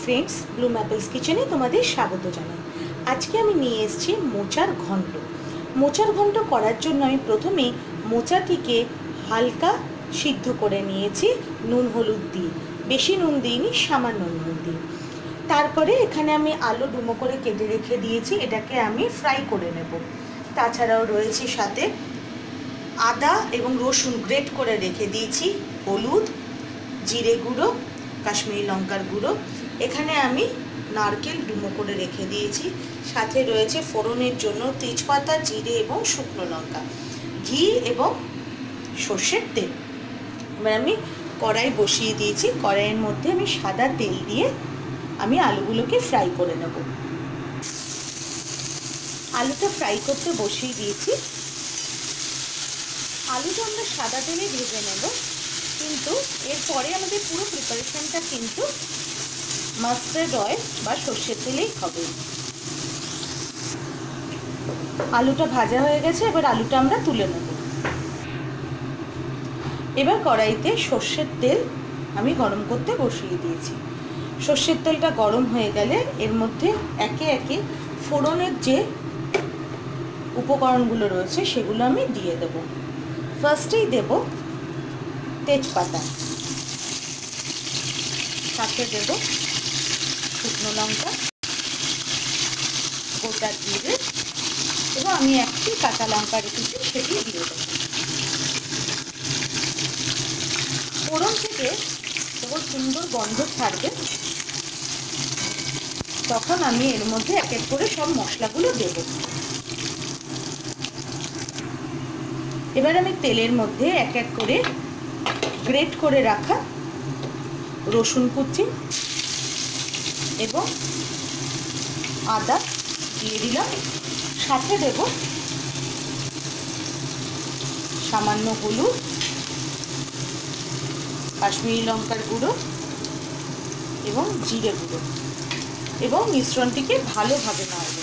Friends Bloom apples किचेने तुम्हादेर स्वागत जानाई। आज के आमी निये एसेछि मोचार घंट। मोचार घंट करार जोन्नो आमी प्रथमे मोचाटिके हालका सिद्ध करे नियेछि नुन हलुद दिये, बेशी नुन दिइनि, सामान्य नुन दिये। तारपरे एखाने आमी आलू डुमो करे केटे रेखे दियेछि, एटाके आमी फ्राई करे नेब। ताछाड़ाओ रयेছে साथे आदा एबं रसुन ग्रेट करे रेखे दियेछि, हलुद, जिरे गुड़ो, काश्मीरी लंकार गुड़ो, एखाने आमी नारकेल डुमो करे रेखे दिएछि, साथे रयेছে फोड़नेर जोन्नो तेजपाता, जिरे एबं शुकनो लंका, घी एबं सर्षेर तेल। एबार आमी कड़ाई बसिए दिएछि, कड़ाइयेर मध्य आमी सादा तेल दिए आमी आलुगुलोके फ्राई करे नेब। आलुटा फ्राई करते बसिए दिएछि। आलुटा आमरा सादा तेले भेजे नेब, किन्तु एरपरे आमादेर पुरो प्रिपारेशनटा किन्तु मास्टार्ड अয়েল बा सर्षेर तेलेई होबे। आलुटा भाजा हये गेछे, एबार आलुटा आमरा तुले नेब। एबार कड़ाइते सर्षेर तेल आमी गरम करते बसिए दिएछि। सर्षेर तेलटा गरम हये गेले एर मध्ये एके एके फोड़नेर जे उपकरणगुलो रयेछे सेगुलो आमी दिए देब। फार्स्टेई देब तेजपाता, साथे देब शुकनो लंका, गोटा जिरे एबं आमी एकटी काँचा लंका रेखेछि सेटी दिए देब। फोड़न थेके केवल सुंदर गन्ध छाड़बे तखन आमी एर मध्ये एक एक करे सब मशलागुलो देब। एबार आमी तेलेर मध्ये एक एक करे ग्रेट करे रखा रसुन कुचि एबं आदा दिए दिलाम, साथे देब सामान्य हलुद, काश्मीरी लंकार गुड़ो एबं जिरे गुड़ो एबं मिश्रणटिके भालोभाबे नाड़ब।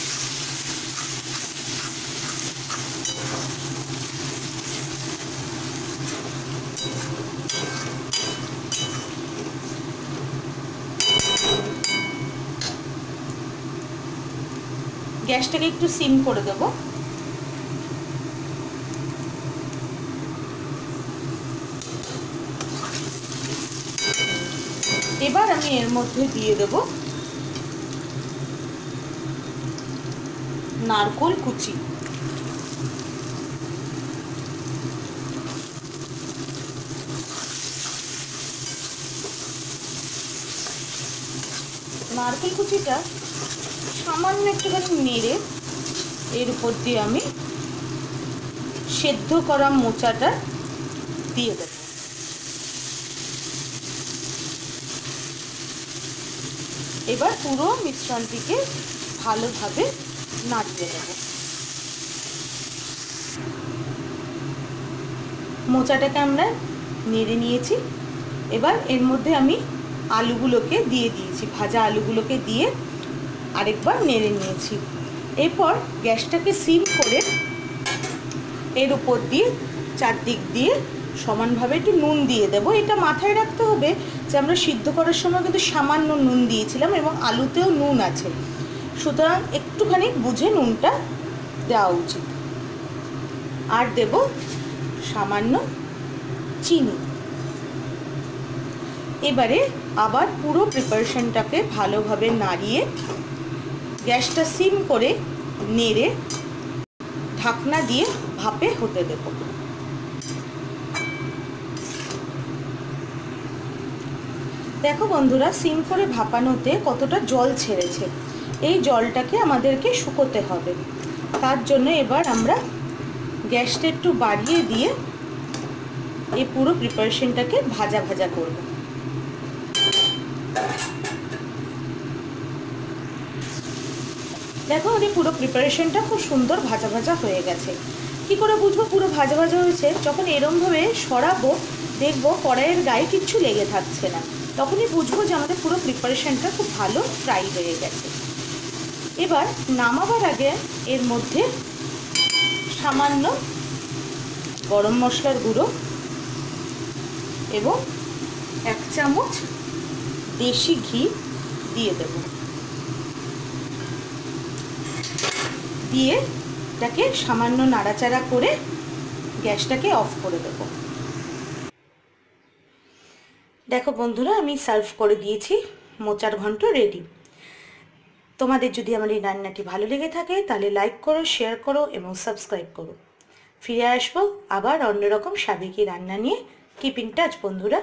গ্যাসটাকে একটু সিম করে দেব। এবার আমি এর মধ্যে দিয়ে দেব নারকেল কুচি, नारकेल कुचिटा सामान्य एकटुखानी नेड़े एर ऊपर दिए आमी सेদ্ধ करा मोचाटा दिए देब। एबार पुरो मिश्रणटिके भालोभाबे नाड़िये देब। मोचाटाके आमरा नेड़े नियेछि। एबार एर मध्ये आमी आलुगुलोके दिए दिएछि, भाजा आलुगुलोके दिए আরেকবার নেড়ে নিয়েছি। এরপর গ্যাসটাকে সিম করে এর উপর দিয়ে চারদিক দিয়ে সমানভাবে একটু নুন দিয়ে দেব। এটা মাথায় রাখতে হবে যে আমরা সিদ্ধ করার সময় কিন্তু সামান্য নুন দিয়েছিলাম এবং আলুতেও নুন আছে, সুতরাং একটুখানি বুঝে নুনটা দেওয়া উচিত। আর দেব সামান্য চিনি। এবারে আবার পুরো প্রিপারেশনটাকে ভালোভাবে নাড়িয়ে গ্যাসটা সিম করে নেড়ে ঢাকনা দিয়ে ভাপে হতে দেব। দেখো বন্ধুরা, সিম করে ভাপানোতে কতটা জল ছেড়েছে। এই জলটাকে আমাদেরকে শুকোতে হবে। তার জন্য এবার আমরা গ্যাসটা একটু বাড়িয়ে দিয়ে এই পুরো প্রিপারেশনটাকে ভাজা ভাজা করব। দেখো আমাদের পুরো প্রিপারেশনটা খুব সুন্দর ভাজা ভাজা হয়ে গেছে। কি করে বুঝবো পুরো ভাজা ভাজা হয়েছে? যখন এরমভাবে সরাবো দেখবো কড়াইয়ের গায়ে কিচ্ছু লেগে থাকছে না, তখনই বুঝবো যে আমাদের পুরো প্রিপারেশনটা খুব ভালো ফ্রাই হয়ে গেছে। এবার নামাবার আগে এর মধ্যে সামান্য গরম মশলার গুঁড়ো এবং 1 চামচ देशी घी দিয়ে দেব। দিয়ে এটাকে সামান্য নাড়াচাড়া করে গ্যাসটাকে অফ করে দেব। দেখো বন্ধুরা, আমি সার্ভ করে দিয়েছি, মোচার ঘন্ট রেডি। তোমাদের যদি আমার এই রান্নাটি ভালো লেগে থাকে তাহলে লাইক করো, শেয়ার করো এবং সাবস্ক্রাইব করো। ফিরে আসবো আবার অন্যরকম সাবেকি রান্না নিয়ে। কিপ ইন টাচ বন্ধুরা।